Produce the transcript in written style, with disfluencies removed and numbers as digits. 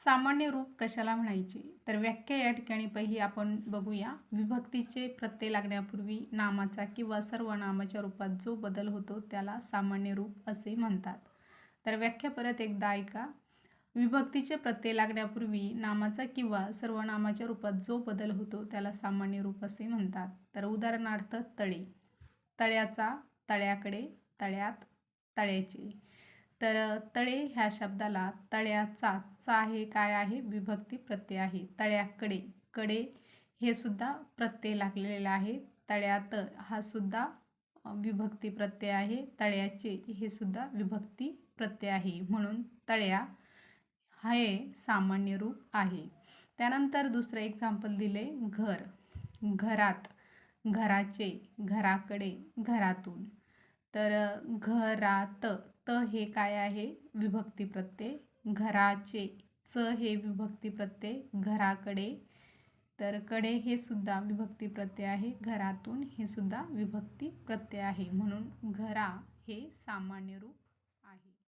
सामान्य रूप कशाला म्हणायचे? तर व्याख्या या ठिकाणी पहिली आपण बघूया. विभक्तीचे प्रत्यय लागण्यापूर्वी नामाचा किंवा सर्वनामाच्या रूपात जो बदल होतो त्याला सामान्य रूप असे म्हणतात. तर व्याख्या परत एकदा ऐका. विभक्तीचे प्रत्यय लागण्यापूर्वी नामाचा किंवा सर्वनामाच्या रूपात जो बदल होतो त्याला सामान्य रूप असे म्हणतात. तर उदाहरणार्थ तळे, तळ्याचा, तळ्याकडे, तळ्यात, तळ्याचे. तर तळे ह्या शब्दाला तळ्याचा चा हे काय आहे? विभक्ती प्रत्यय आहे. तळ्याकडे, कडे हे सुद्धा प्रत्यय लागलेला आहे. तळ्यात हा सुद्धा विभक्ती प्रत्यय आहे. तळ्याचे हे सुद्धा विभक्ती प्रत्यय आहे. म्हणून तळ्या हे सामान्य रूप आहे. त्यानंतर दुसरं एक्झाम्पल दिले घर, घरात, घराचे, घराकडे, घरातून. तर घरात त हे काय आहे? विभक्ती प्रत्यय. घराचे च हे विभक्ती प्रत्यय. घराकडे, तर कडे हे सुद्धा विभक्ती प्रत्यय आहे. घरातून हे सुद्धा विभक्ती प्रत्यय आहे. म्हणून घरा हे सामान्य रूप